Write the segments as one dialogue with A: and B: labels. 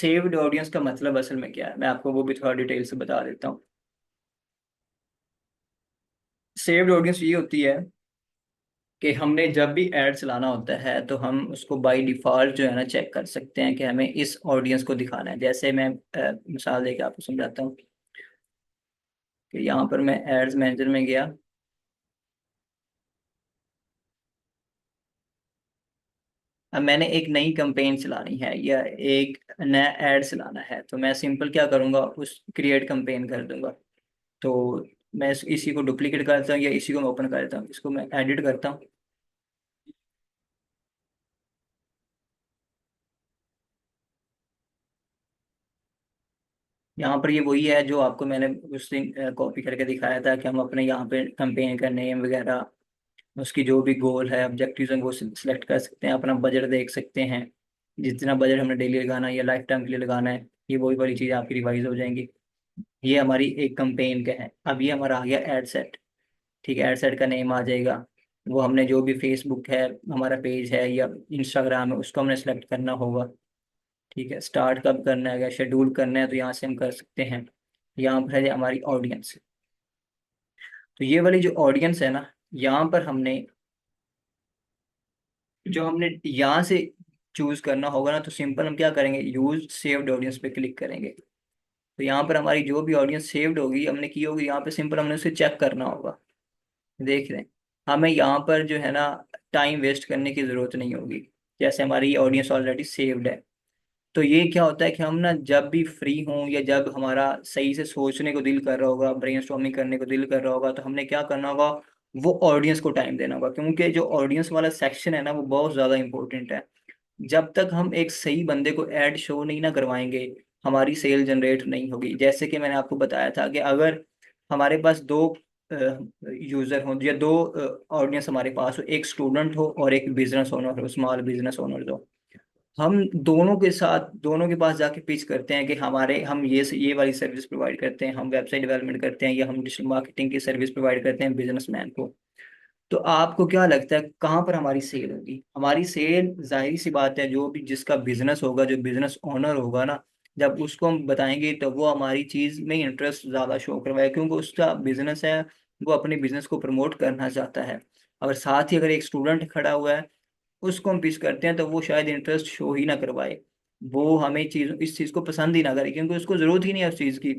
A: Saved audience का मतलब असल में क्या है, मैं आपको वो भी थोड़ा डिटेल से बता देता हूँ। सेव्ड ऑडियंस ये होती है कि हमने जब भी ऐड चलाना होता है तो हम उसको बाय डिफॉल्ट जो है ना चेक कर सकते हैं कि हमें इस ऑडियंस को दिखाना है। जैसे मैं मिसाल देके आपको समझाता हूँ कि यहाँ पर मैं एड्स मैनेजर में गया। अब मैंने एक नई कैंपेन चलानी है या एक नया ऐड चलाना है, तो मैं सिंपल क्या करूँगा, उस क्रिएट कैंपेन कर दूंगा। तो मैं इसी को डुप्लीकेट करता हूँ या इसी को मैं ओपन करता हूँ, इसको मैं एडिट करता हूँ। यहाँ पर ये वही है जो आपको मैंने उस दिन कॉपी करके दिखाया था कि हम अपने यहाँ पे कैंपेन का नेम वगैरह, उसकी जो भी गोल है, ऑब्जेक्टिव्स हैं, वो सिलेक्ट कर सकते हैं, अपना बजट देख सकते हैं। जितना बजट हमने डेली लगाना है या लाइफ टाइम के लिए लगाना है, ये वही वाली चीज़ आपकी रिवाइज हो जाएंगी। ये हमारी एक कंपेन का है। अब ये हमारा आ गया एड सेट। ठीक है, एड सेट का नेम आ जाएगा। वो हमने जो भी फेसबुक है, हमारा पेज है या इंस्टाग्राम है, उसको हमने सेलेक्ट करना होगा। ठीक है, स्टार्ट कब करना है या शेड्यूल करना है, तो यहाँ से हम कर सकते हैं। यहाँ पर है हमारी ऑडियंस। तो ये वाली जो ऑडियंस है ना, यहाँ पर हमने जो हमने यहाँ से चूज करना होगा ना, तो सिंपल हम क्या करेंगे, यूज सेव्ड ऑडियंस पे क्लिक करेंगे। तो यहाँ पर हमारी जो भी ऑडियंस सेव्ड होगी, हमने की होगी, यहाँ पे सिंपल हमने उसे चेक करना होगा। देख रहे हैं, हमें यहाँ पर जो है ना टाइम वेस्ट करने की जरूरत नहीं होगी। जैसे हमारी ऑडियंस ऑलरेडी सेव्ड है। तो ये क्या होता है कि हम ना जब भी फ्री हों या जब हमारा सही से सोचने को दिल कर रहा होगा, ब्रेनस्टॉर्मिंग करने को दिल कर रहा होगा, तो हमने क्या करना होगा, वो ऑडियंस को टाइम देना होगा। क्योंकि जो ऑडियंस वाला सेक्शन है ना, वो बहुत ज़्यादा इंपॉर्टेंट है। जब तक हम एक सही बंदे को ऐड शो नहीं ना करवाएंगे, हमारी सेल जनरेट नहीं होगी। जैसे कि मैंने आपको बताया था कि अगर हमारे पास दो यूजर हो या दो ऑडियंस हमारे पास हो, एक स्टूडेंट हो और एक बिजनेस ओनर हो, स्मॉल बिजनेस ओनर हो, हम दोनों के साथ दोनों के पास जाके पिच करते हैं कि हमारे हम ये वाली सर्विस प्रोवाइड करते हैं, हम वेबसाइट डेवलपमेंट करते हैं या हम डिजिटल मार्केटिंग की सर्विस प्रोवाइड करते हैं बिजनेसमैन को। तो आपको क्या लगता है कहाँ पर हमारी सेल होगी? हमारी सेल जाहिर सी बात है, जो भी जिसका बिजनेस होगा, जो बिजनेस ओनर होगा ना, जब उसको हम बताएंगे तो वो हमारी चीज में इंटरेस्ट ज्यादा शो करवाए, क्योंकि उसका बिजनेस है, वो अपने बिजनेस को प्रमोट करना चाहता है। और साथ ही अगर एक स्टूडेंट खड़ा हुआ है, उसको हम पिच करते हैं, तो वो शायद इंटरेस्ट शो ही ना करवाए। वो हमें चीज इस चीज को पसंद ही ना करे, क्योंकि उसको जरूरत ही नहीं है उस चीज की।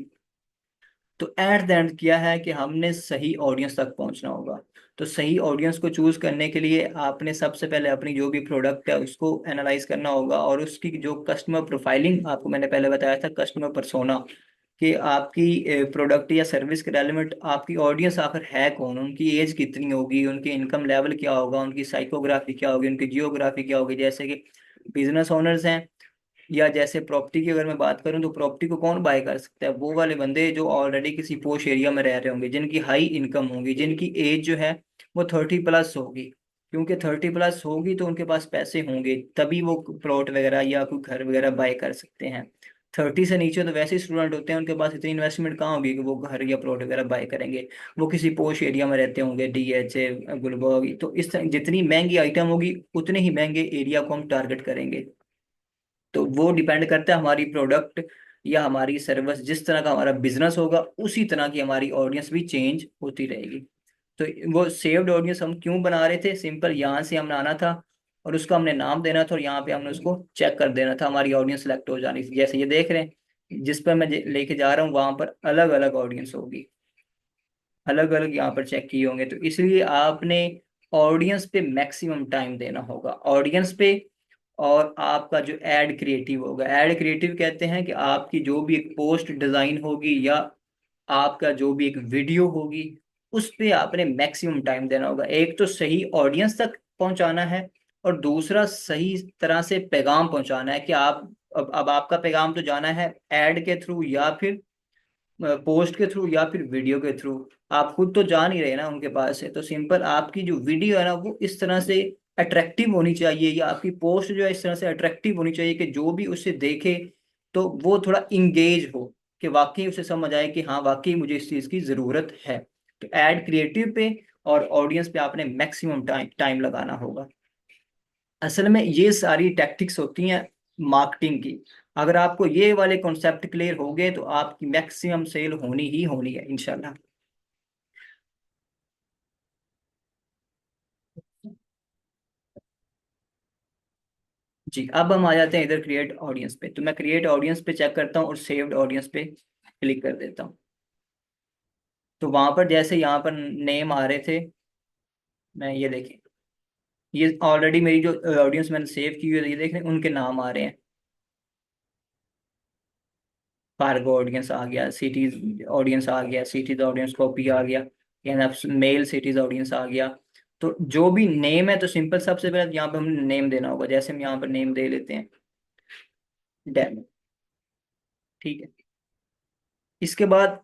A: तो एट द एंड क्या है कि हमने सही ऑडियंस तक पहुंचना होगा। तो सही ऑडियंस को चूज करने के लिए आपने सबसे पहले अपनी जो भी प्रोडक्ट है उसको एनालाइज करना होगा, और उसकी जो कस्टमर प्रोफाइलिंग आपको मैंने पहले बताया था, कस्टमर पर्सोना, कि आपकी प्रोडक्ट या सर्विस के रेलिवेंट आपकी ऑडियंस आखिर है कौन, उनकी एज कितनी होगी, उनकी इनकम लेवल क्या होगा, उनकी साइकोग्राफी क्या होगी, उनकी जियोग्राफी क्या होगी। जैसे कि बिजनेस ओनर्स हैं, या जैसे प्रॉपर्टी की अगर मैं बात करूं, तो प्रॉपर्टी को कौन बाय कर सकता है? वो वाले बंदे जो ऑलरेडी किसी पोश एरिया में रह रहे होंगे, जिनकी हाई इनकम होगी, जिनकी एज जो है वो 30+ होगी। क्योंकि 30+ होगी तो उनके पास पैसे होंगे, तभी वो प्लॉट वगैरह या कोई घर वगैरह बाय कर सकते हैं। 30 से नीचे तो वैसे ही स्टूडेंट होते हैं, उनके पास इतनी इन्वेस्टमेंट कहाँ होगी कि वो घर या प्लॉट वगैरह बाय करेंगे। वो किसी पोश एरिया में रहते होंगे, DH गुलबर्ग। तो इस तरह जितनी महंगी आइटम होगी, उतने ही महंगे एरिया को हम टारगेट करेंगे। तो वो डिपेंड करता है हमारी प्रोडक्ट या हमारी सर्विस, जिस तरह का हमारा बिजनेस होगा उसी तरह की हमारी ऑडियंस भी चेंज होती रहेगी। तो वो सेव्ड ऑडियंस हम क्यों बना रहे थे? सिंपल, यहाँ से हमने आना था और उसका हमने नाम देना था, और यहाँ पे हमने उसको चेक कर देना था, हमारी ऑडियंस सेलेक्ट हो जानी थी। जैसे ये देख रहे हैं, जिस पर मैं लेके जा रहा हूँ, वहां पर अलग अलग ऑडियंस होगी, अलग अलग यहाँ पर चेक किए होंगे। तो इसलिए आपने ऑडियंस पे मैक्सिमम टाइम देना होगा, ऑडियंस पे। और आपका जो एड क्रिएटिव होगा, एड क्रिएटिव कहते हैं कि आपकी जो भी एक पोस्ट डिजाइन होगी या आपका जो भी एक वीडियो होगी, उस पे आपने मैक्सिमम टाइम देना होगा। एक तो सही ऑडियंस तक पहुंचाना है, और दूसरा सही तरह से पैगाम पहुंचाना है कि आप अब आपका पैगाम तो जाना है एड के थ्रू या फिर पोस्ट के थ्रू या फिर वीडियो के थ्रू। आप खुद तो जा नहीं रहे ना उनके पास से, तो सिंपल आपकी जो वीडियो है ना, वो इस तरह से अट्रैक्टिव होनी चाहिए, या आपकी पोस्ट जो है इस तरह से अट्रैक्टिव होनी चाहिए कि जो भी उसे देखे तो वो थोड़ा इंगेज हो, कि वाकई उसे समझ आए कि हाँ वाकई मुझे इस चीज़ की ज़रूरत है। तो एड क्रिएटिव पे और ऑडियंस पे आपने मैक्सिमम टाइम टाइम लगाना होगा। असल में ये सारी टैक्टिक्स होती हैं मार्केटिंग की। अगर आपको ये वाले कॉन्सेप्ट क्लियर हो गए तो आपकी मैक्सिमम सेल होनी ही होनी है इंशाल्लाह। जी, अब हम आ जाते हैं इधर क्रिएट ऑडियंस पे। तो मैं क्रिएट ऑडियंस पे चेक करता हूँ और सेव्ड ऑडियंस पे क्लिक कर देता हूँ। तो वहां पर जैसे यहाँ पर नेम आ रहे थे, मैं ये देखें, ये ऑलरेडी मेरी जो ऑडियंस मैंने सेव की हुई है, ये देखें उनके नाम आ रहे हैं। कार्गो ऑडियंस आ गया, सिटीज ऑडियंस आ गया, सिटीज ऑडियंस कॉपी आ गया, मेल सिटीज ऑडियंस आ गया। तो जो भी नेम है, तो सिंपल सबसे पहले यहाँ पे हमें नेम देना होगा। जैसे हम यहाँ पर नेम दे लेते हैं डेमो। ठीक है। इसके बाद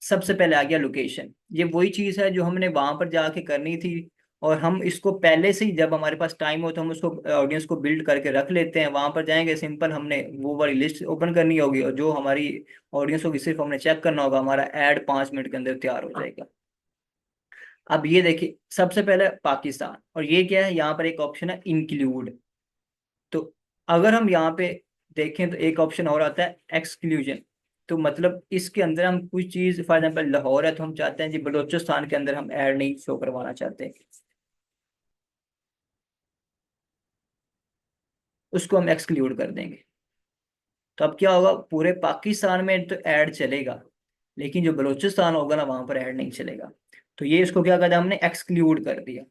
A: सबसे पहले आ गया लोकेशन। ये वही चीज़ है जो हमने वहां पर जाके करनी थी। और हम इसको पहले से ही, जब हमारे पास टाइम हो तो हम उसको ऑडियंस को बिल्ड करके रख लेते हैं। वहां पर जाएंगे, सिंपल हमने वो वाली लिस्ट ओपन करनी होगी और जो हमारी ऑडियंस होगी सिर्फ हमने चेक करना होगा, हमारा ऐड 5 मिनट के अंदर तैयार हो जाएगा। अब ये देखिए, सबसे पहले पाकिस्तान, और ये क्या है, यहाँ पर एक ऑप्शन है इंक्लूड। तो अगर हम यहाँ पे देखें तो एक ऑप्शन और आता है एक्सक्लूजन। तो मतलब इसके अंदर हम कुछ चीज, फॉर एग्जाम्पल लाहौर है तो हम चाहते हैं जी बलूचिस्तान के अंदर हम ऐड नहीं शो करवाना चाहते, उसको हम एक्सक्लूड कर देंगे। तो अब क्या होगा, पूरे पाकिस्तान में तो ऐड चलेगा, लेकिन जो बलूचिस्तान होगा ना वहां पर ऐड नहीं चलेगा। तो ये इसको क्या कहते हैं, हमने एक्सक्लूड कर दिया।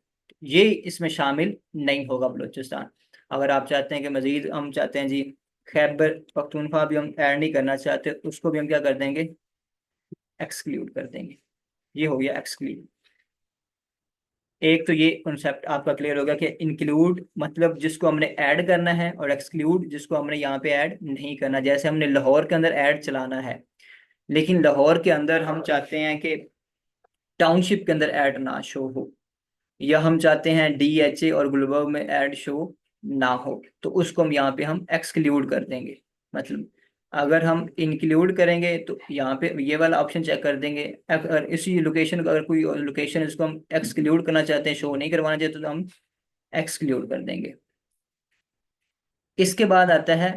A: ये इसमें शामिल नहीं होगा बलूचिस्तान। अगर आप चाहते हैं कि मजीद, हम चाहते हैं जी खैबर पख्तूनख्वा भी हम ऐड नहीं करना चाहते, उसको भी हम क्या कर देंगे, एक्सक्लूड कर देंगे। ये हो गया एक्सक्लूड। एक तो ये कॉन्सेप्ट आपका क्लियर होगा कि इंक्लूड मतलब जिसको हमने ऐड करना है, और एक्सक्लूड जिसको हमने यहाँ पे ऐड नहीं करना। जैसे हमने लाहौर के अंदर ऐड चलाना है, लेकिन लाहौर के अंदर हम चाहते हैं कि टाउनशिप के अंदर ऐड ना शो हो, या हम चाहते हैं DHA और गुलबर्ग में ऐड शो ना हो, तो उसको हम यहाँ पे हम एक्सक्लूड कर देंगे। मतलब अगर हम इंक्लूड करेंगे तो यहाँ पे ये वाला ऑप्शन चेक कर देंगे। अगर इसी लोकेशन को, अगर कोई लोकेशन इसको हम एक्सक्लूड करना चाहते हैं, शो नहीं करवाना चाहते, तो हम एक्सक्लूड कर देंगे। इसके बाद आता है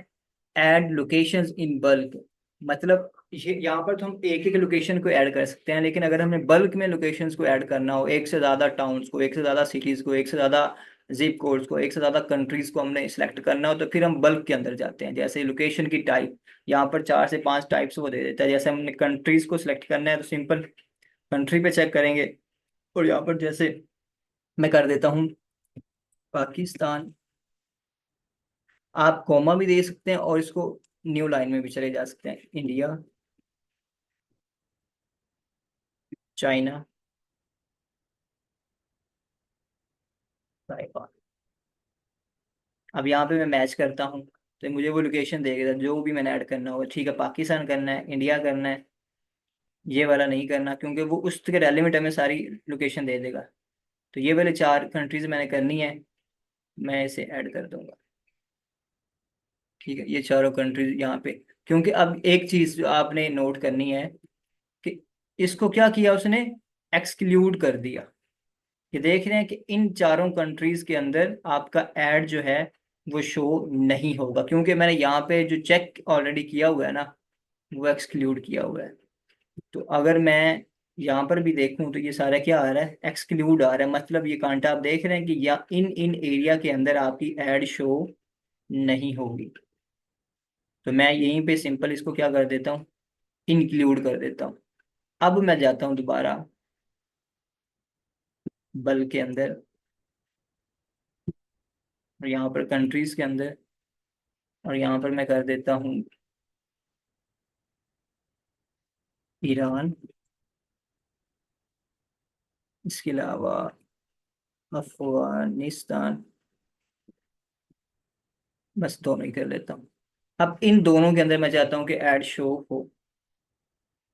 A: ऐड लोकेशंस इन बल्क। मतलब ये यहाँ पर तो हम एक एक लोकेशन को ऐड कर सकते हैं, लेकिन अगर हमें बल्क में लोकेशंस को ऐड करना हो, एक से ज़्यादा टाउन्स को, एक से ज़्यादा सिटीज़ को, एक से ज़्यादा जिप कोड्स को, एक से ज़्यादा कंट्रीज़ को हमने सिलेक्ट करना हो, तो फिर हम बल्क के अंदर जाते हैं। जैसे लोकेशन की टाइप, यहाँ पर 4 से 5 टाइप्स वो दे देता है। जैसे हमने कंट्रीज़ को सिलेक्ट करना है तो सिंपल कंट्री पे चेक करेंगे, और यहाँ पर जैसे मैं कर देता हूँ पाकिस्तान। आप कॉमा भी दे सकते हैं और इसको न्यू लाइन में भी चले जा सकते हैं, इंडिया, चाइना, ताइवान। अब यहाँ पे मैं मैच करता हूँ तो मुझे वो लोकेशन देगा जो भी मैंने ऐड करना होगा। ठीक है, पाकिस्तान करना है, इंडिया करना है, ये वाला नहीं करना, क्योंकि वो उसके रेलिवेंट हमें सारी लोकेशन दे देगा। तो ये वाले 4 कंट्रीज मैंने करनी है, मैं इसे ऐड कर दूंगा। ठीक है, ये चारों कंट्रीज यहाँ पे। क्योंकि अब एक चीज जो आपने नोट करनी है कि इसको क्या किया उसने, एक्सक्लूड कर दिया। ये देख रहे हैं कि इन चारों कंट्रीज के अंदर आपका ऐड जो है वो शो नहीं होगा, क्योंकि मैंने यहाँ पे जो चेक ऑलरेडी किया हुआ है ना, वो एक्सक्लूड किया हुआ है। तो अगर मैं यहाँ पर भी देखूं तो ये सारा क्या आ रहा है, एक्सक्लूड आ रहा है। मतलब ये कांटा आप देख रहे हैं कि या इन इन एरिया के अंदर आपकी ऐड शो नहीं होगी। तो मैं यहीं पे सिंपल इसको क्या कर देता हूँ, इंक्लूड कर देता हूँ। अब मैं जाता हूँ दोबारा बल के अंदर, और यहाँ पर कंट्रीज के अंदर, और यहाँ पर मैं कर देता हूँ ईरान। इसके अलावा अफगानिस्तान, बस दोनों ही कर लेता हूँ। अब इन दोनों के अंदर मैं चाहता हूँ कि ऐड शो हो।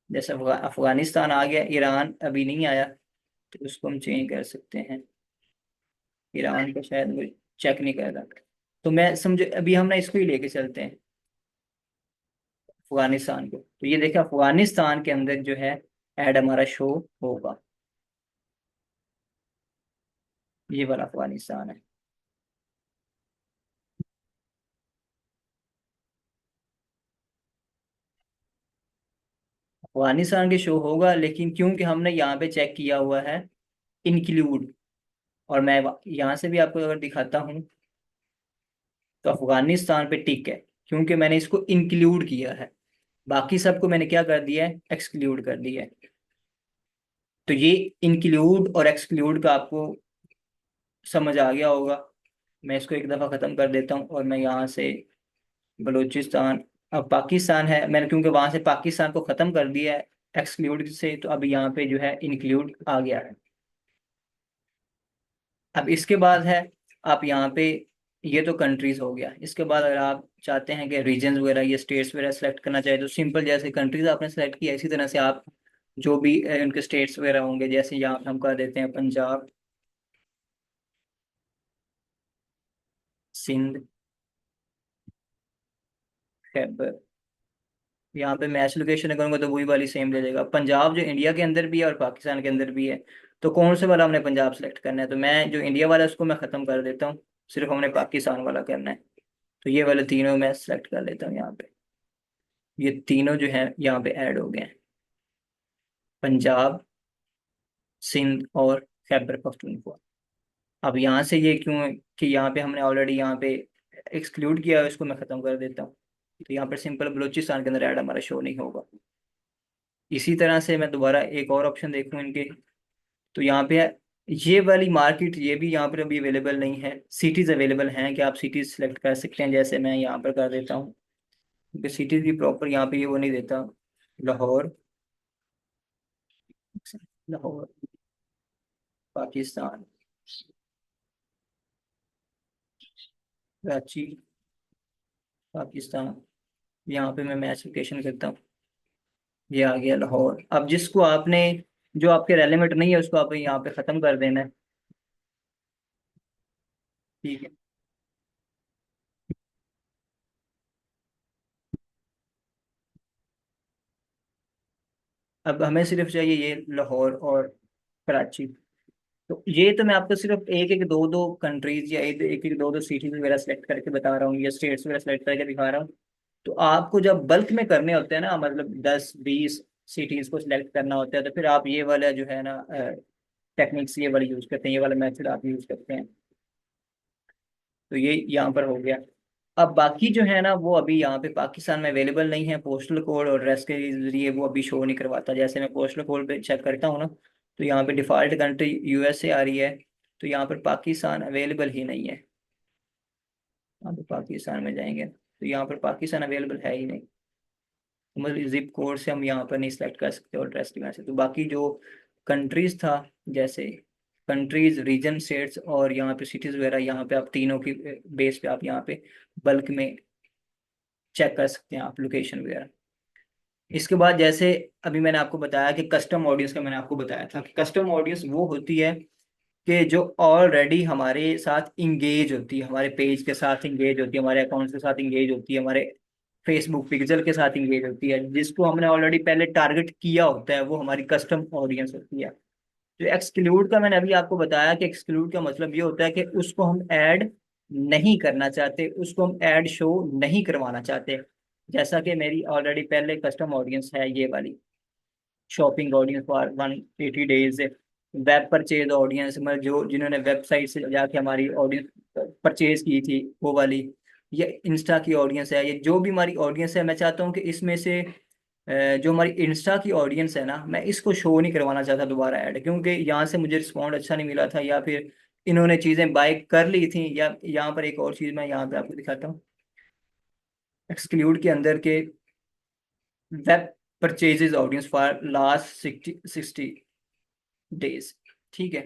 A: जैसे अफगानिस्तान आ गया, ईरान अभी नहीं आया, तो उसको हम चेंज कर सकते हैं। ईरान को शायद वो चेक नहीं कर रहा, तो मैं समझो अभी हम ना इसको ही लेके चलते हैं, अफगानिस्तान को। तो ये देखिए अफगानिस्तान के अंदर जो है ऐड हमारा शो होगा। ये वाला अफगानिस्तान है। अफगानिस्तान के शो होगा, लेकिन क्योंकि हमने यहाँ पे चेक किया हुआ है इंक्लूड, और मैं यहाँ से भी आपको अगर दिखाता हूँ तो अफगानिस्तान पे टिक है, क्योंकि मैंने इसको इंक्लूड किया है। बाकी सबको मैंने क्या कर दिया है, एक्सक्लूड कर दिया है। तो ये इंक्लूड और एक्सक्लूड का आपको समझ आ गया होगा। मैं इसको एक दफ़ा ख़त्म कर देता हूँ, और मैं यहाँ से बलूचिस्तान, अब पाकिस्तान है, मैंने क्योंकि वहां से पाकिस्तान को ख़त्म कर दिया है एक्सक्लूड से, तो अब यहाँ पे जो है इंक्लूड आ गया है। अब इसके बाद है, आप यहाँ पे, ये तो कंट्रीज हो गया। इसके बाद अगर आप चाहते हैं कि रीजन्स वगैरह या स्टेट्स वगैरह सेलेक्ट करना चाहे, तो सिंपल जैसे कंट्रीज आपने सेलेक्ट किया इसी तरह से आप जो भी उनके स्टेट्स वगैरह होंगे, जैसे यहाँ पे हम कर देते हैं पंजाब, सिंध, खैबर। यहाँ पे मैच लोकेशन करूंगा तो वही वाली सेम दे देगा। पंजाब जो इंडिया के अंदर भी है और पाकिस्तान के अंदर भी है, तो कौन से वाला हमने पंजाब सेलेक्ट करना है, तो मैं जो इंडिया वाला है उसको मैं ख़त्म कर देता हूँ, सिर्फ हमने पाकिस्तान वाला करना है। तो ये वाले तीनों मैं सेलेक्ट कर लेता हूँ यहाँ पे। ये तीनों जो है यहाँ पे ऐड हो गए हैं, पंजाब, सिंध और खैबर पख्तूनख्वा। अब यहाँ से ये क्यों है कि यहाँ पे हमने ऑलरेडी यहाँ पे एक्सक्लूड किया है, इसको मैं ख़त्म कर देता हूँ। तो यहाँ पर सिंपल बलूचिस्तान के अंदर ऐड हमारा शो नहीं होगा। इसी तरह से मैं दोबारा एक और ऑप्शन देखूँ इनके, तो यहाँ पे ये वाली मार्केट, ये भी यहाँ पर अभी अवेलेबल नहीं है। सिटीज़ अवेलेबल हैं कि आप सिटीज़ सेलेक्ट कर सकते हैं, जैसे मैं यहाँ पर कर देता हूँ, क्योंकि सिटीज़ भी प्रॉपर यहाँ पे ये वो नहीं देता। लाहौर, लाहौर पाकिस्तान, कराची पाकिस्तान, यहाँ पे मैं मैच लोकेशन करता हूँ, ये आ गया लाहौर। अब जिसको आपने, जो आपके रेलिवेंट नहीं है उसको आप यहाँ पे ख़त्म कर देना है। ठीक है। अब हमें सिर्फ चाहिए ये लाहौर और कराची। तो ये तो मैं आपको सिर्फ एक एक दो दो कंट्रीज या एक एक दो दो सिटीज वगैरह सेलेक्ट करके बता रहा हूँ, या स्टेट्स वगैरह सेलेक्ट करके दिखा रहा हूँ। तो आपको जब बल्क में करने होते हैं ना, मतलब 10-20 सिटीज को सिलेक्ट करना होता है, तो फिर आप ये वाला जो है ना टेक्निक्स ये वाली यूज करते हैं, ये वाला मेथड आप यूज करते हैं। तो ये यहाँ पर हो गया। अब बाकी जो है ना वो अभी यहाँ पे पाकिस्तान में अवेलेबल नहीं है, पोस्टल कोड और रेस्ट के जरिए वो अभी शो नहीं करवाता। जैसे मैं पोस्टल कोड पे चेक करता हूँ ना, तो यहाँ पे डिफ़ॉल्ट कंट्री यूएसए आ रही है, तो यहाँ पर पाकिस्तान अवेलेबल ही नहीं है। यहाँ पे पाकिस्तान में जाएंगे तो यहाँ पर पाकिस्तान अवेलेबल है ही नहीं, तो मतलब जिप कोड से हम यहाँ पर नहीं सेलेक्ट कर सकते और रेस्ट की वजह से। तो बाकी जो कंट्रीज था, जैसे कंट्रीज, रीजन, स्टेट्स और यहाँ पे सिटीज वगैरह, यहाँ पे आप तीनों की बेस पे आप यहाँ पे बल्क में चेक कर सकते हैं आप लोकेशन वगैरह। इसके बाद जैसे अभी मैंने आपको बताया कि कस्टम ऑडियंस का, मैंने आपको बताया था कि कस्टम ऑडियंस वो होती है कि जो ऑलरेडी हमारे साथ इंगेज होती है, हमारे पेज के साथ इंगेज होती है, हमारे अकाउंट के साथ इंगेज होती है, हमारे फेसबुक पिक्चर के साथ इंगेज होती है, जिसको हमने ऑलरेडी पहले टारगेट किया होता है, वो हमारी कस्टम ऑडियंस होती है। जो एक्सक्लूड का मैंने अभी आपको बताया कि एक्सक्लूड का मतलब ये होता है कि उसको हम ऐड नहीं करना चाहते, उसको हम ऐड शो नहीं करवाना चाहते। जैसा कि मेरी ऑलरेडी पहले कस्टम ऑडियंस है ये वाली, shopping audience for 180 days, web purchase audience, मतलब जो जिन्होंने वेबसाइट से जाके हमारी ऑडियंस परचेज की थी वो वाली, ये इंस्टा की ऑडियंस है। ये जो भी हमारी ऑडियंस है, मैं चाहता हूँ कि इसमें से जो हमारी इंस्टा की ऑडियंस है ना, मैं इसको शो नहीं करवाना चाहता दोबारा ऐड, क्योंकि यहाँ से मुझे रिस्पॉन्ड अच्छा नहीं मिला था, या फिर इन्होंने चीज़ें बाय कर ली थी। या यहाँ पर एक और चीज़ मैं यहाँ पे आपको दिखाता हूँ, एक्सक्लूड के अंदर के web purchases audience for last 60 days. ठीक है।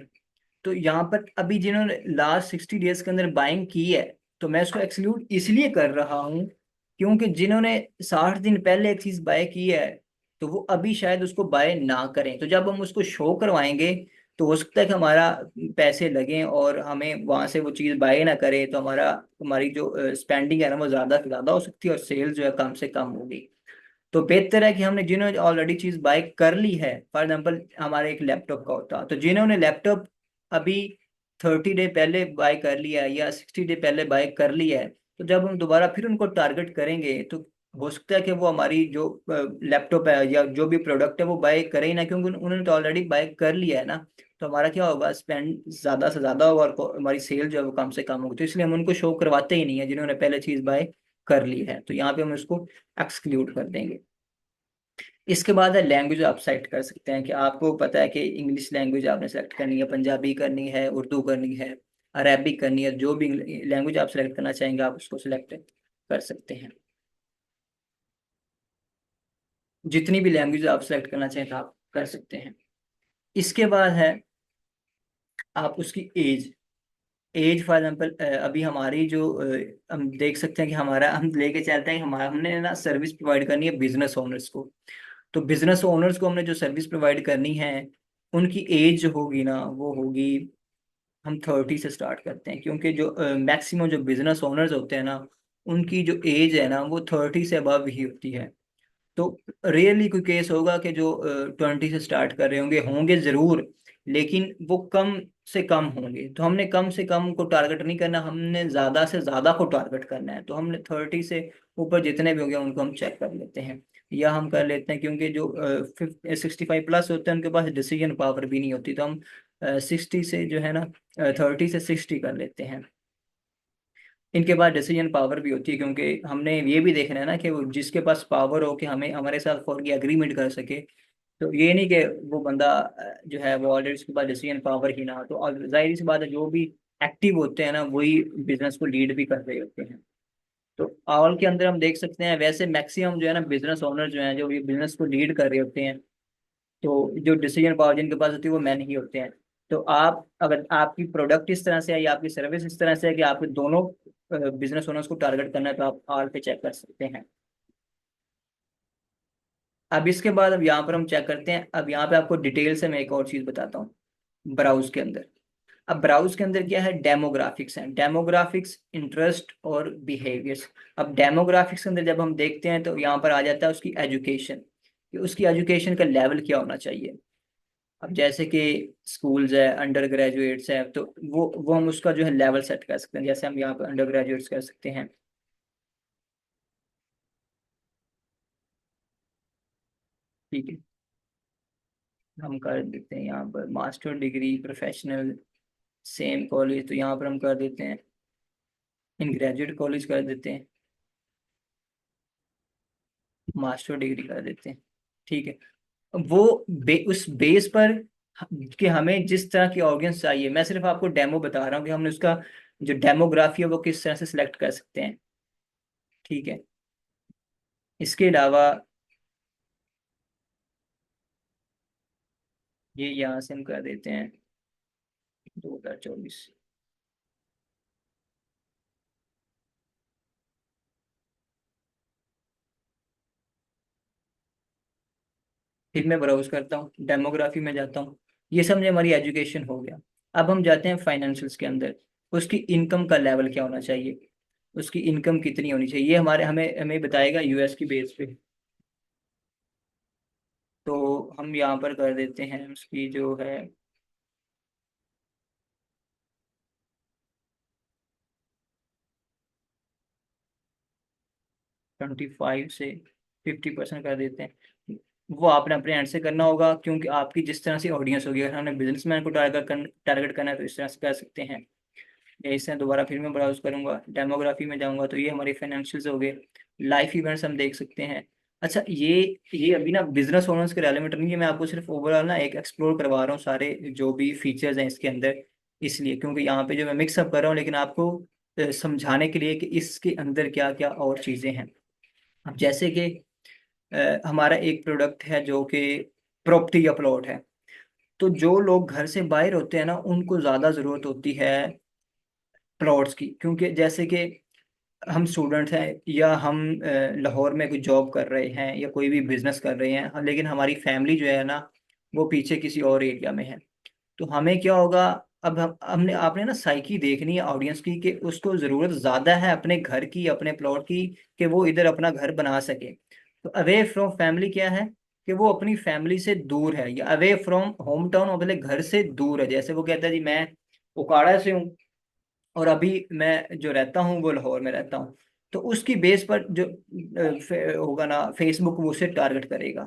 A: तो यहाँ पर अभी जिन्होंने लास्ट 60 डेज के अंदर बाइंग की है, तो मैं उसको एक्सक्लूड इसलिए कर रहा हूँ क्योंकि जिन्होंने 60 दिन पहले एक चीज बाय की है, तो वो अभी शायद उसको बाय ना करें। तो जब हम उसको शो करवाएंगे तो हो सकता है कि हमारा पैसे लगें और हमें वहां से वो चीज बाय ना करे, तो हमारी जो स्पेंडिंग है ना वो ज्यादा से ज्यादा हो सकती है और सेल्स जो है कम से कम होगी। तो बेहतर है कि हमने जिन्होंने ऑलरेडी चीज बाय कर ली है, फॉर एग्जांपल हमारे एक लैपटॉप का होता, तो जिन्होंने लैपटॉप अभी 30 डे पहले बाय कर लिया है या 60 डे पहले बाय कर लिया है, तो जब हम दोबारा फिर उनको टारगेट करेंगे तो हो सकता है कि वो हमारी जो लैपटॉप है या जो भी प्रोडक्ट है वो बाय करे ही ना, क्योंकि उन्होंने तो ऑलरेडी बाय कर लिया है ना। तो हमारा क्या होगा, स्पेंड ज़्यादा से ज़्यादा होगा और हमारी सेल जो है वो कम से कम होगी। तो इसलिए हम उनको शो करवाते ही नहीं है जिन्होंने पहले चीज़ बाय कर ली है। तो यहाँ पे हम इसको एक्सक्लूड कर देंगे। इसके बाद है लैंग्वेज। आप सेलेक्ट कर सकते हैं कि आपको पता है कि इंग्लिश लैंग्वेज आपने सेलेक्ट करनी है, पंजाबी करनी है, उर्दू करनी है, अरबिक करनी है। जो भी लैंग्वेज आप सेलेक्ट करना चाहेंगे आप उसको सिलेक्ट कर सकते हैं। जितनी भी लैंग्वेज आप सेलेक्ट करना चाहें तो आप कर सकते हैं। इसके बाद है आप उसकी एज। एज फॉर एग्जाम्पल अभी हमारी जो हम देख सकते हैं कि हमारा हम लेके चलते हैं, हमारा हमने ना सर्विस प्रोवाइड करनी है बिजनेस ओनर्स को। तो बिजनेस ओनर्स को हमने जो सर्विस प्रोवाइड करनी है, उनकी एज जो होगी ना वो होगी, हम 30 से स्टार्ट करते हैं, क्योंकि जो मैक्सिमम जो बिजनेस ओनर्स होते हैं ना, उनकी जो एज है ना वो 30 से अबव ही होती है। तो रियली कोई केस होगा कि जो 20 से स्टार्ट कर रहे होंगे, होंगे जरूर, लेकिन वो कम से कम होंगे। तो हमने कम से कम को टारगेट नहीं करना, हमने ज्यादा से ज्यादा को टारगेट करना है। तो हमने 30 से ऊपर जितने भी होंगे उनको हम चेक कर लेते हैं, या हम कर लेते हैं, क्योंकि जो 65+ होते हैं उनके पास डिसीजन पावर भी नहीं होती। तो हम 60 से जो है ना, 30 से 60 कर लेते हैं। इनके पास डिसीजन पावर भी होती है, क्योंकि हमने ये भी देखना है ना कि वो जिसके पास पावर हो कि हमें हमारे साथ फॉर की एग्रीमेंट कर सके। तो ये नहीं कि वो बंदा जो है वो ऑलरेडी उसके पास डिसीजन पावर ही ना हो। तो और जाहिर सी बात है, जो भी एक्टिव होते हैं ना वही बिजनेस को लीड भी कर रहे होते हैं। तो ऑल के अंदर हम देख सकते हैं, वैसे मैक्सिमम जो है ना बिजनेस ओनर जो हैं, जो ये बिजनेस को लीड कर रहे होते हैं, तो जो डिसीजन पावर जिनके पास होती है वो मैन ही होते हैं। तो आप अगर आपकी प्रोडक्ट इस तरह से है या आपकी सर्विस इस तरह से है कि आपको दोनों बिजनेस ओनर्स को टारगेट करना है, तो आप ऑल पे चेक कर सकते हैं। अब इसके बाद अब यहाँ पर हम चेक करते हैं। अब यहाँ पे आपको डिटेल से मैं एक और चीज़ बताता हूँ ब्राउज के अंदर। अब ब्राउज के अंदर क्या है, डेमोग्राफिक्स हैं। डेमोग्राफिक्स, इंटरेस्ट और बिहेवियर्स। अब डेमोग्राफिक्स के अंदर जब हम देखते हैं तो यहाँ पर आ जाता है उसकी एजुकेशन, कि उसकी एजुकेशन का लेवल क्या होना चाहिए। अब जैसे कि स्कूल्स है, अंडर ग्रेजुएट्स है, तो वो हम उसका जो है लेवल सेट कर सकते हैं। जैसे हम यहाँ पर अंडर ग्रेजुएट्स कर सकते हैं। ठीक है, हम कर देते हैं यहाँ पर master degree professional same college, तो यहाँ पर हम कर देते हैं इन ग्रेजुएट कॉलेज कर देते हैं, मास्टर डिग्री कर देते हैं। ठीक है। वो उस बेस पर कि हमें जिस तरह की ऑडियंस चाहिए, मैं सिर्फ आपको डेमो बता रहा हूँ कि हमने उसका जो डेमोग्राफी है वो किस तरह से सिलेक्ट कर सकते हैं। ठीक है। इसके अलावा ये यहाँ से हम कर देते हैं 2024। फिर मैं ब्राउज करता हूँ, डेमोग्राफी में जाता हूँ। ये समझे हमारी एजुकेशन हो गया। अब हम जाते हैं फाइनेंशियल्स के अंदर। उसकी इनकम का लेवल क्या होना चाहिए, उसकी इनकम कितनी होनी चाहिए, ये हमारे हमें हमें बताएगा यूएस की बेस पे। तो हम यहाँ पर कर देते हैं उसकी जो है 25 से 50% कर देते हैं। वो आपने अपने एंड से करना होगा, क्योंकि आपकी जिस तरह से ऑडियंस होगी, अगर हमने बिजनेसमैन को टारगेट करना है तो इस तरह से कर सकते हैं। या इससे दोबारा फिर मैं ब्राउज करूंगा, डेमोग्राफी में जाऊंगा, तो ये हमारे फाइनेंशियल्स हो गए। लाइफ इवेंट्स हम देख सकते हैं। अच्छा, ये अभी ना बिजनेस ओनर्स के रेलेवेंट नहीं है, मैं आपको सिर्फ ओवरऑल ना एक एक्सप्लोर करवा रहा हूँ सारे जो भी फीचर्स हैं इसके अंदर। इसलिए क्योंकि यहाँ पे जो मैं मिक्सअप कर रहा हूँ, लेकिन आपको समझाने के लिए कि इसके अंदर क्या क्या और चीज़ें हैं। अब जैसे कि हमारा एक प्रोडक्ट है जो कि प्रॉपर्टी या प्लॉट है। तो जो लोग घर से बाहर होते हैं ना उनको ज़्यादा ज़रूरत होती है प्लॉट्स की, क्योंकि जैसे कि हम स्टूडेंट्स हैं या हम लाहौर में कोई जॉब कर रहे हैं या कोई भी बिजनेस कर रहे हैं, लेकिन हमारी फैमिली जो है ना वो पीछे किसी और एरिया में है। तो हमें क्या होगा, अब हमने आपने ना साइकी देखनी है ऑडियंस की, कि उसको ज़रूरत ज़्यादा है अपने घर की, अपने प्लॉट की, कि वो इधर अपना घर बना सके। तो अवे फ्रॉम फैमिली क्या है, कि वो अपनी फैमिली से दूर है, या अवे फ्रॉम होम टाउन अपने घर से दूर है। जैसे वो कहता है जी मैं उकाड़ा से हूँ और अभी मैं जो रहता हूँ वो लाहौर में रहता हूँ। तो उसकी बेस पर जो होगा ना फेसबुक वो उसे टारगेट करेगा।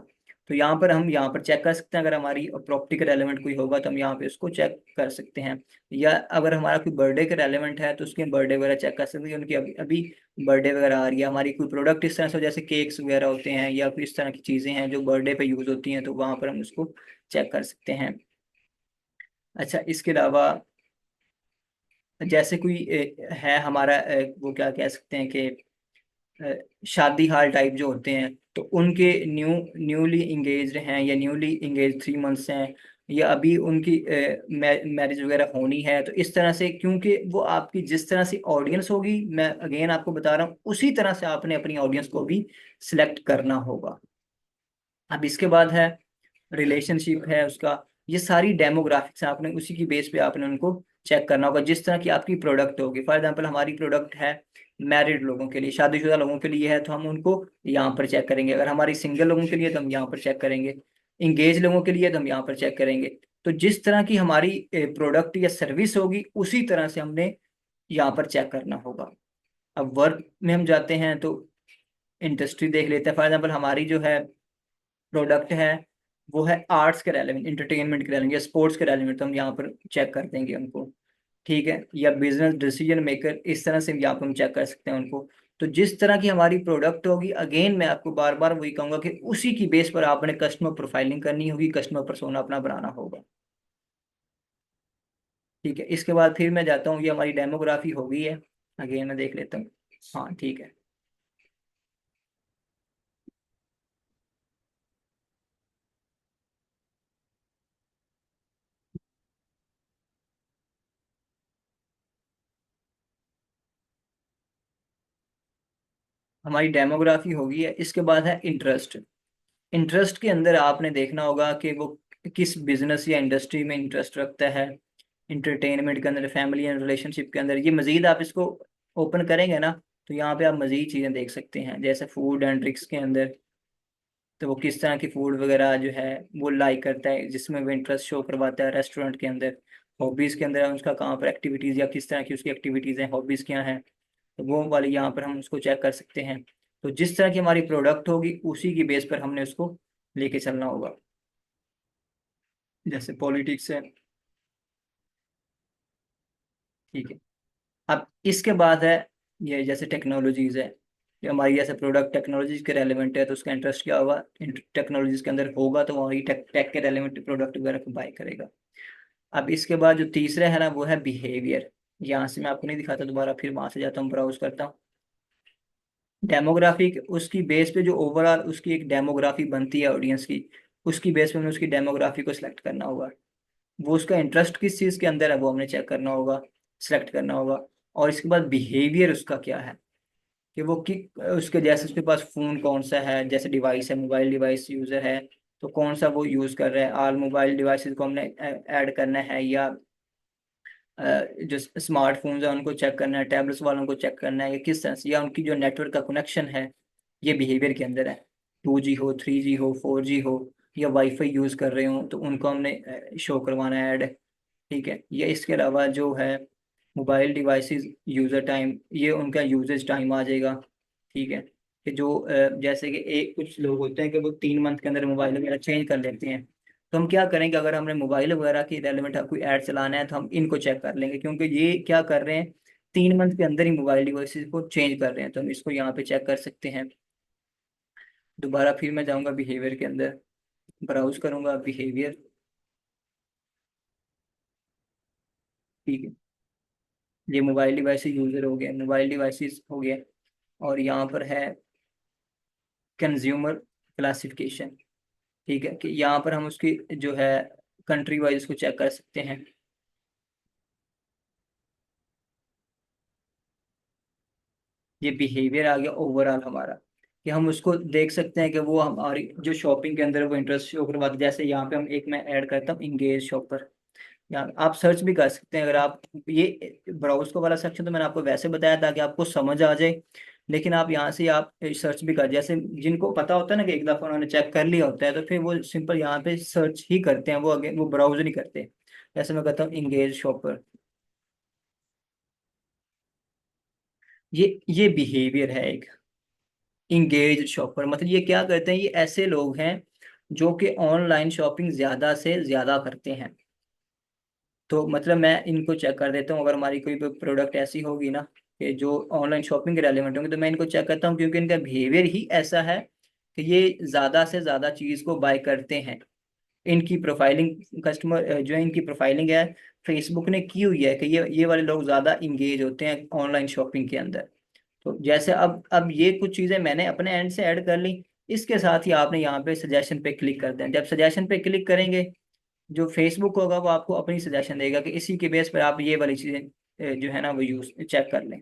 A: तो यहाँ पर हम यहाँ पर चेक कर सकते हैं, अगर हमारी प्रॉपर्टी का रेलेवेंट कोई होगा तो हम यहाँ पे उसको चेक कर सकते हैं। या अगर हमारा कोई बर्थडे का रेलेवेंट है तो उसके बर्थडे वगैरह चेक कर सकते हैं, उनकी अभी अभी बर्थडे वगैरह आ रही है। हमारी कोई प्रोडक्ट इस तरह से जैसे केक्स वगैरह होते हैं या कोई इस तरह की चीज़ें हैं जो बर्थडे पे यूज़ होती हैं, तो वहाँ पर हम उसको चेक कर सकते हैं। अच्छा, इसके अलावा जैसे कोई है हमारा वो क्या कह सकते हैं कि शादी हाल टाइप जो होते हैं, तो उनके न्यूली इंगेज्ड हैं या न्यूली इंगेज 3 मंथ्स हैं, या अभी उनकी मैरिज वगैरह होनी है, तो इस तरह से क्योंकि वो आपकी जिस तरह से ऑडियंस होगी, मैं अगेन आपको बता रहा हूँ, उसी तरह से आपने अपनी ऑडियंस को भी सिलेक्ट करना होगा। अब इसके बाद है रिलेशनशिप है उसका, ये सारी डेमोग्राफिक्स हैं, आपने उसी की बेस पे आपने उनको चेक करना होगा। जिस तरह की आपकी प्रोडक्ट होगी, फॉर एग्जांपल हमारी प्रोडक्ट है मैरिड लोगों के लिए, शादीशुदा लोगों के लिए है, तो हम उनको यहाँ पर चेक करेंगे। अगर हमारी सिंगल लोगों के लिए तो हम यहाँ पर चेक करेंगे, इंगेज लोगों के लिए तो हम यहाँ पर चेक करेंगे। तो जिस तरह की हमारी प्रोडक्ट या सर्विस होगी उसी तरह से हमने यहाँ पर चेक करना होगा। अब वर्क में हम जाते हैं तो इंडस्ट्री देख लेते हैं। फॉर एग्जाम्पल हमारी जो है प्रोडक्ट है वो है आर्ट्स के रेलेवेंट, इंटरटेनमेंट के रेलेवेंट या स्पोर्ट्स के रेलेवेंट, तो हम यहाँ पर चेक कर देंगे उनको। ठीक है, या बिजनेस डिसीजन मेकर, इस तरह से यहाँ पर हम चेक कर सकते हैं उनको। तो जिस तरह की हमारी प्रोडक्ट होगी, अगेन मैं आपको बार बार वही कहूंगा कि उसी की बेस पर आपने कस्टमर प्रोफाइलिंग करनी होगी, कस्टमर पर्सोना अपना बनाना होगा। ठीक है, इसके बाद फिर मैं जाता हूँ, ये हमारी डेमोग्राफी हो गई है, अगेन मैं देख लेता हूँ। हाँ ठीक है, हमारी डेमोग्राफी हो गई है। इसके बाद है इंटरेस्ट। इंटरेस्ट के अंदर आपने देखना होगा कि वो किस बिजनेस या इंडस्ट्री में इंटरेस्ट रखता है। इंटरटेनमेंट के अंदर, फैमिली एंड रिलेशनशिप के अंदर, ये मजीद आप इसको ओपन करेंगे ना, तो यहाँ पे आप मजीद चीज़ें देख सकते हैं। जैसे फूड एंड ड्रिंक्स के अंदर, तो वो किस तरह की फूड वगैरह जो है वो लाइक करता है, जिसमें वो इंटरेस्ट शो करवाता है। रेस्टोरेंट के अंदर, हॉबीज़ के अंदर उसका कहाँ पर एक्टिविटीज़ या किस तरह की उसकी एक्टिविटीज़ हैं, हॉबीज़ क्या हैं, तो वो वाली यहाँ पर हम उसको चेक कर सकते हैं। तो जिस तरह की हमारी प्रोडक्ट होगी उसी की बेस पर हमने उसको लेके चलना होगा। जैसे पॉलिटिक्स है। ठीक है, अब इसके बाद है ये जैसे टेक्नोलॉजीज है, ये हमारी जैसे प्रोडक्ट टेक्नोलॉजीज के रेलेवेंट है, तो उसका इंटरेस्ट क्या होगा, टेक्नोलॉजीज के अंदर होगा, तो वही टेक टेक के रेलेवेंट प्रोडक्ट वगैरह को बाय करेगा। अब इसके बाद जो तीसरा है ना वो है बिहेवियर। यहाँ से मैं आपको नहीं दिखाता, दोबारा फिर वहां से जाता हूँ, ब्राउज करता हूँ। डेमोग्राफिक, उसकी बेस पे जो ओवरऑल उसकी एक डेमोग्राफी बनती है ऑडियंस की, उसकी बेस पे हमें उसकी डेमोग्राफी को सिलेक्ट करना होगा। वो उसका इंटरेस्ट किस चीज़ के अंदर है वो हमने चेक करना होगा, सिलेक्ट करना होगा। और इसके बाद बिहेवियर उसका क्या है, कि वो कि उसके जैसे उसके पास फ़ोन कौन सा है, जैसे डिवाइस है, मोबाइल डिवाइस यूज़र है, तो कौन सा वो यूज़ कर रहा है। ऑल मोबाइल डिवाइसेस को हमने ऐड करना है, या जो स्मार्टफोन्स है उनको चेक करना है, टैबलेट्स वालों को चेक करना है, या किस तरह से, या उनकी जो नेटवर्क का कनेक्शन है, ये बिहेवियर के अंदर है। 2G हो, 3G हो, 4G हो, या वाईफाई यूज़ कर रहे हो, तो उनको हमने शो करवाना है ऐड। ठीक है, ये इसके अलावा जो है मोबाइल डिवाइसेस यूज़र टाइम, ये उनका यूजेज टाइम आ जाएगा। ठीक है, कि जो जैसे कि एक कुछ लोग होते हैं कि वो 3 मंथ के अंदर मोबाइल वगैरह चेंज कर लेते हैं, तो हम क्या करेंगे, अगर हमने मोबाइल वगैरह की रेलेवेंट कोई ऐड चलाना है तो हम इनको चेक कर लेंगे, क्योंकि ये क्या कर रहे हैं, 3 मंथ के अंदर ही मोबाइल डिवाइसेस को चेंज कर रहे हैं, तो हम इसको यहाँ पे चेक कर सकते हैं। दोबारा फिर मैं जाऊँगा बिहेवियर के अंदर, ब्राउज करूंगा बिहेवियर। ठीक है, ये मोबाइल डिवाइसेस यूजर हो गया, मोबाइल डिवाइसेस हो गया। और यहाँ पर है कंज्यूमर क्लासिफिकेशन। ठीक है, कि यहाँ पर हम उसकी जो है कंट्री वाइज उसको चेक कर सकते हैं। ये बिहेवियर आ गया ओवरऑल हमारा, कि हम उसको देख सकते हैं कि वो हमारी जो शॉपिंग के अंदर वो इंटरेस्ट शो करवाते हैं। जैसे यहाँ पे हम एक मैं ऐड करता हूँ इंगेज शॉपर, यहाँ आप सर्च भी कर सकते हैं। अगर आप ये ब्राउज को वाला सेक्शन तो मैंने आपको वैसे बताया ताकि आपको समझ आ जाए, लेकिन आप यहाँ से आप सर्च भी कर, जैसे जिनको पता होता है ना कि एक दफ़ा उन्होंने चेक कर लिया होता है, तो फिर वो सिंपल यहाँ पे सर्च ही करते हैं, वो अगेन वो ब्राउज नहीं करते। जैसे मैं कहता हूँ इंगेज शॉपर, ये बिहेवियर है एक इंगेज शॉपर। मतलब ये क्या करते हैं, ये ऐसे लोग हैं जो कि ऑनलाइन शॉपिंग ज्यादा से ज्यादा करते हैं। तो मतलब मैं इनको चेक कर देता हूँ, अगर हमारी कोई प्रोडक्ट ऐसी होगी ना कि जो ऑनलाइन शॉपिंग के रेलिवेंट होंगे, तो मैं इनको चेक करता हूँ, क्योंकि इनका बिहेवियर ही ऐसा है कि ये ज्यादा से ज्यादा चीज को बाय करते हैं। इनकी प्रोफाइलिंग कस्टमर जो है, इनकी प्रोफाइलिंग है फेसबुक ने की हुई है कि ये वाले लोग ज्यादा इंगेज होते हैं ऑनलाइन शॉपिंग के अंदर। तो जैसे अब ये कुछ चीजें मैंने अपने एंड से ऐड कर ली, इसके साथ ही आपने यहाँ पे सजेशन पे क्लिक कर दें। जब सजेशन पे क्लिक करेंगे, जो फेसबुक होगा वो आपको अपनी सजेशन देगा कि इसी के बेस पर आप ये वाली चीजें जो है ना वो यूज चेक कर लें।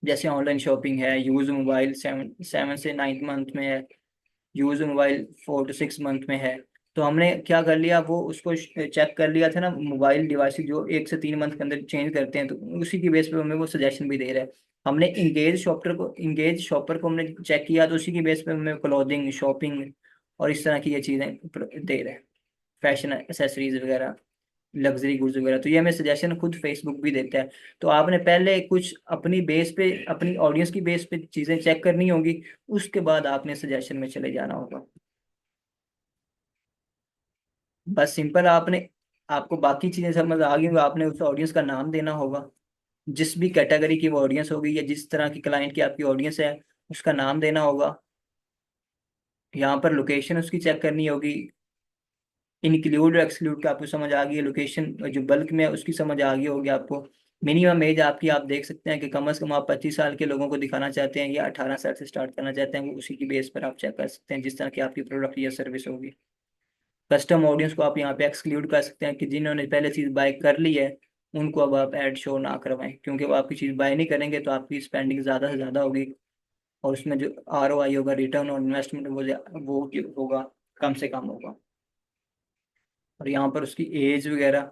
A: जैसे ऑनलाइन शॉपिंग है, यूज मोबाइल 7 से 9 मंथ में है, यूज मोबाइल 4 to 6 मंथ में है। तो हमने क्या कर लिया, वो उसको चेक कर लिया था ना, मोबाइल डिवाइस जो 1 से 3 मंथ के अंदर चेंज करते हैं, तो उसी की बेस पे हमें वो सजेशन भी दे रहा है। हमने इंगेज शॉपर को हमने चेक किया, तो उसी की बेस पे हमें क्लोथिंग शॉपिंग और इस तरह की ये चीज़ें दे रहे हैं, फैशन एसेसरीज वगैरह, लग्जरी गुड्स वगैरह। तो ये हमें सजेशन खुद फेसबुक भी देता है। तो आपने पहले कुछ अपनी बेस पे, अपनी ऑडियंस की बेस पे चीज़ें चेक करनी होगी, उसके बाद आपने सजेशन में चले जाना होगा। बस सिंपल आपने, आपको बाकी चीजें समझ आ गई होंगी, आपने उस ऑडियंस का नाम देना होगा, जिस भी कैटेगरी की वो ऑडियंस होगी या जिस तरह की क्लाइंट की आपकी ऑडियंस है, उसका नाम देना होगा। यहाँ पर लोकेशन उसकी चेक करनी होगी, इंक्लूड और एक्सक्लूड का आपको समझ आ गई है, लोकेशन जो बल्क में है उसकी समझ आ गई होगी आपको। मिनिमम एज आपकी आप देख सकते हैं कि कम से कम आप 25 साल के लोगों को दिखाना चाहते हैं या 18 साल से स्टार्ट करना चाहते हैं, वो उसी की बेस पर आप चेक कर सकते हैं जिस तरह की आपकी प्रोडक्ट या सर्विस होगी। कस्टम ऑडियंस को आप यहाँ पे एक्सक्लूड कर सकते हैं कि जिन्होंने पहले चीज़ बाय कर ली है, उनको अब आप ऐड शो ना करवाएं, क्योंकि वो आपकी चीज़ बाय नहीं करेंगे तो आपकी स्पेंडिंग ज़्यादा से ज़्यादा होगी, और उसमें जो ROI होगा, रिटर्न ऑन इन्वेस्टमेंट, वो जो होगा कम से कम होगा। और यहाँ पर उसकी एज वगैरह,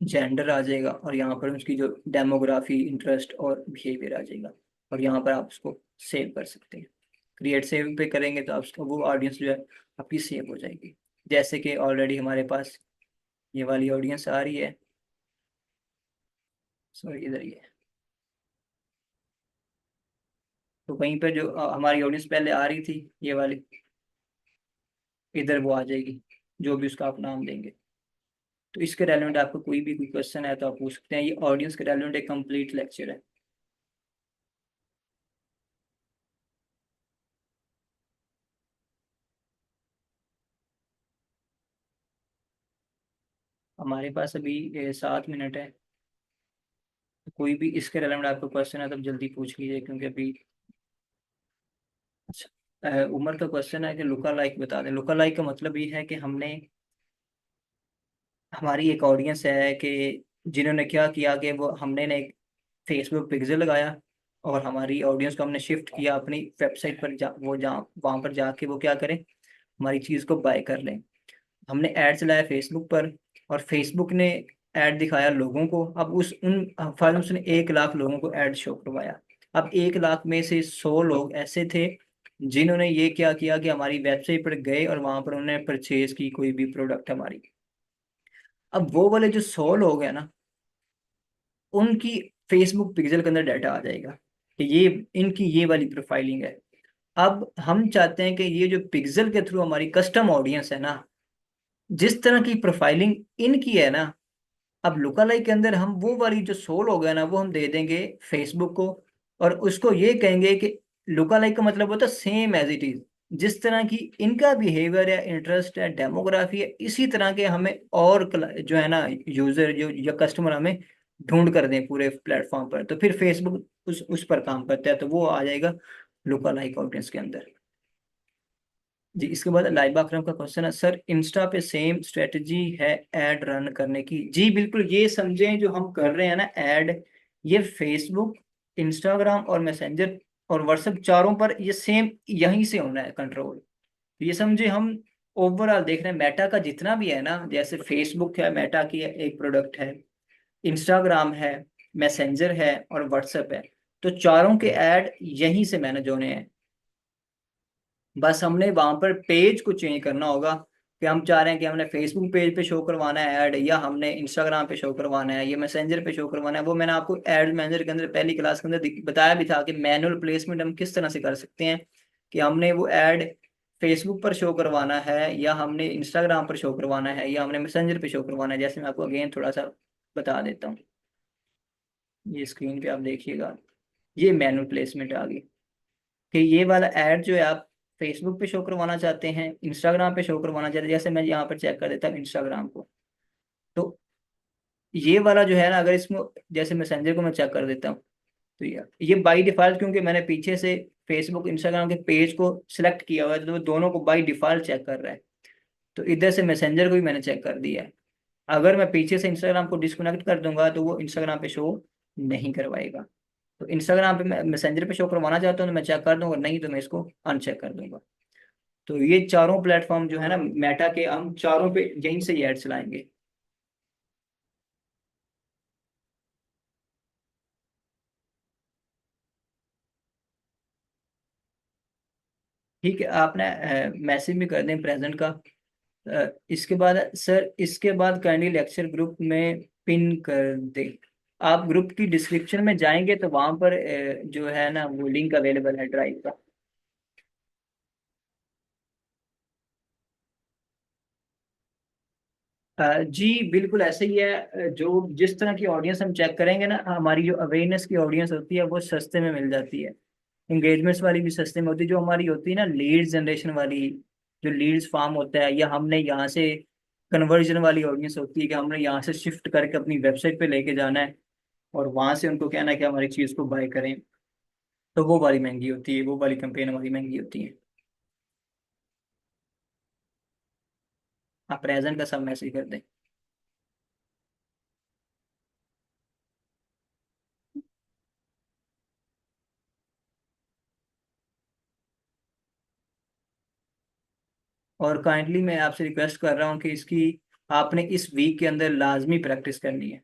A: जेंडर आ जाएगा, और यहाँ पर उसकी जो डेमोग्राफी, इंटरेस्ट और बिहेवियर आ जाएगा। और यहाँ पर आप उसको सेव कर सकते हैं। क्रिएट सेव पे करेंगे तो आप वो ऑडियंस जो है आपकी सेव हो जाएगी। जैसे कि ऑलरेडी हमारे पास ये वाली ऑडियंस आ रही है, सॉरी इधर ही है। तो वहीं पर जो हमारी ऑडियंस पहले आ रही थी ये वाली, इधर वो आ जाएगी, जो भी उसका आप नाम देंगे। तो इसके रेलेवेंट आपको कोई क्वेश्चन है तो आप पूछ सकते हैं। ये ऑडियंस के रेलेवेंट एक कंप्लीट लेक्चर है। हमारे पास अभी 7 मिनट है। तो कोई भी इसके रेलेवेंट आपको क्वेश्चन है तो आप जल्दी पूछ लीजिए, क्योंकि अभी अच्छा, उमर का क्वेश्चन है कि लुका लाइक बता दें। लुका लाइक का मतलब ये है कि हमने, हमारी एक ऑडियंस है कि जिन्होंने क्या किया कि वो हमने ने एक फेसबुक पिक्सल लगाया, और हमारी ऑडियंस को हमने शिफ्ट किया अपनी वेबसाइट पर, वो जहाँ वहाँ पर जाके वो क्या करें, हमारी चीज़ को बाय कर लें। हमने ऐड चलाया फेसबुक पर, और फेसबुक ने ऐड दिखाया लोगों को। अब उस उन फर्म ने 1 लाख लोगों को ऐड शो करवाया। अब 1 लाख में से 100 लोग ऐसे थे जिन्होंने ये क्या किया कि हमारी वेबसाइट पर गए और वहां पर उन्होंने परचेज की कोई भी प्रोडक्ट हमारी। अब वो वाले जो 100 लोग हैं ना, उनकी फेसबुक पिक्सल के अंदर डाटा आ जाएगा कि ये इनकी ये वाली प्रोफाइलिंग है। अब हम चाहते हैं कि ये जो पिक्सल के थ्रू हमारी कस्टम ऑडियंस है ना, जिस तरह की प्रोफाइलिंग इनकी है ना, अब लुकालाइक के अंदर हम वो वाली जो 100 लोग हैं ना, वो हम दे देंगे फेसबुक को, और उसको ये कहेंगे कि लुकालाइक का मतलब होता है सेम एज इट इज, जिस तरह की इनका बिहेवियर है, इंटरेस्ट है, डेमोग्राफी है, इसी तरह के हमें और जो है ना यूजर जो या कस्टमर हमें ढूंढ कर दें पूरे प्लेटफॉर्म पर। तो फिर फेसबुक उस पर काम करता है, तो वो आ जाएगा लुकालाइक ऑडियंस के अंदर। जी, इसके बाद लाइबा अकरम का क्वेश्चन है, सर इंस्टा पे सेम स्ट्रेटजी है ऐड रन करने की? जी बिल्कुल, ये समझें जो हम कर रहे हैं ना ऐड, ये फेसबुक, इंस्टाग्राम और मैसेंजर और व्हाट्सएप चारों पर ये सेम यहीं से होना है कंट्रोल। ये समझे हम ओवरऑल देख रहे हैं, मेटा का जितना भी है ना, जैसे फेसबुक है मेटा की एक प्रोडक्ट है, इंस्टाग्राम है, मैसेंजर है और व्हाट्सएप है, तो चारों के ऐड यहीं से मैनेज होने हैं। बस हमने वहां पर पेज को चेंज करना होगा कि हम चाह रहे हैं कि हमने फेसबुक पेज पे शो करवाना है ऐड, या हमने इंस्टाग्राम पे शो करवाना है, या मैसेंजर पे शो करवाना है। वो मैंने आपको एड मैनेजर के अंदर पहली क्लास के अंदर बताया भी था कि मैनुअल प्लेसमेंट हम किस तरह से कर सकते हैं, कि हमने वो ऐड फेसबुक पर शो करवाना है, या हमने इंस्टाग्राम पर शो करवाना है, या हमने मैसेंजर पे शो करवाना है। जैसे मैं आपको अगेन थोड़ा सा बता देता हूँ, ये स्क्रीन पे आप देखिएगा, ये मैनुअल प्लेसमेंट आ गई कि ये वाला ऐड जो है आप फेसबुक पे शो करवाना चाहते हैं, इंस्टाग्राम पे शो करवाना चाहते हैं। जैसे मैं यहाँ पर चेक कर देता हूँ इंस्टाग्राम को, तो ये वाला जो है ना, अगर इसमें जैसे मैसेंजर को मैं चेक कर देता हूँ, तो ये बाई डिफॉल्ट, क्योंकि मैंने पीछे से फेसबुक इंस्टाग्राम के पेज को सिलेक्ट किया हुआ है, तो वो दोनों को बाई डिफॉल्ट चेक कर रहा है। तो इधर से मैसेंजर को भी मैंने चेक कर दिया है। अगर मैं पीछे से इंस्टाग्राम को डिस्कनेक्ट कर दूंगा तो वो इंस्टाग्राम पे शो नहीं करवाएगा। तो इंस्टाग्राम पे मैं मैसेंजर पे शो करवाना चाहता हूँ तो मैं चेक कर दूंगा, नहीं तो मैं इसको अनचेक कर दूंगा। तो ये चारों प्लेटफॉर्म जो है ना मेटा के, हम चारों पे यहीं से ये ऐड चलाएंगे। ठीक है, आपने मैसेज भी कर दें प्रेजेंट का। इसके बाद सर, इसके बाद काइंडली लेक्चर ग्रुप में पिन कर दें। आप ग्रुप की डिस्क्रिप्शन में जाएंगे तो वहां पर जो है ना वो लिंक अवेलेबल है ड्राइव का। जी बिल्कुल ऐसे ही है। जो जिस तरह की ऑडियंस हम चेक करेंगे ना, हमारी जो अवेयरनेस की ऑडियंस होती है वो सस्ते में मिल जाती है। इंगेजमेंट्स वाली भी सस्ते में होती है। जो हमारी होती है ना लीड जनरेशन वाली, जो लीड्स फार्म होता है, या हमने यहाँ से कन्वर्जन वाली ऑडियंस होती है कि हमने यहाँ से शिफ्ट करके अपनी वेबसाइट पे लेके जाना है और वहां से उनको कहना है कि हमारी चीज़ को बाय करें, तो वो वाली महंगी होती है, वो वाली कंपेन हमारी महंगी होती है। आप प्रेजेंट का सब मैसेज कर दें। और काइंडली मैं आपसे रिक्वेस्ट कर रहा हूँ कि इसकी आपने इस वीक के अंदर लाजमी प्रैक्टिस करनी है।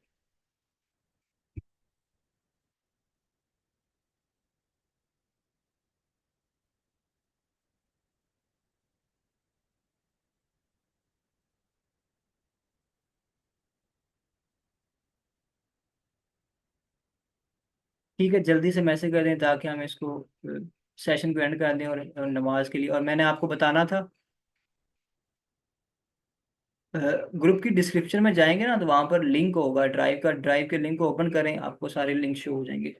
A: ठीक है, जल्दी से मैसेज कर दें ताकि हम इसको सेशन को एंड कर दें, और नमाज के लिए। और मैंने आपको बताना था, ग्रुप की डिस्क्रिप्शन में जाएंगे ना तो वहां पर लिंक होगा ड्राइव का, ड्राइव के लिंक को ओपन करें, आपको सारे लिंक शो हो जाएंगे।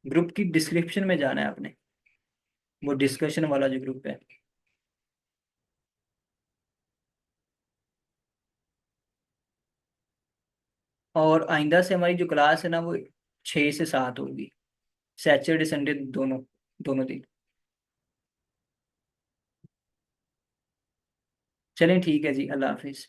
A: ग्रुप की डिस्क्रिप्शन में जाना है आपने, वो डिस्कशन वाला जो ग्रुप है। और आइंदा से हमारी जो क्लास है ना वो 6 से 7 होगी, सैटरडे संडे दोनों, दोनों दिन। चलें ठीक है जी, अल्लाह हाफिज़।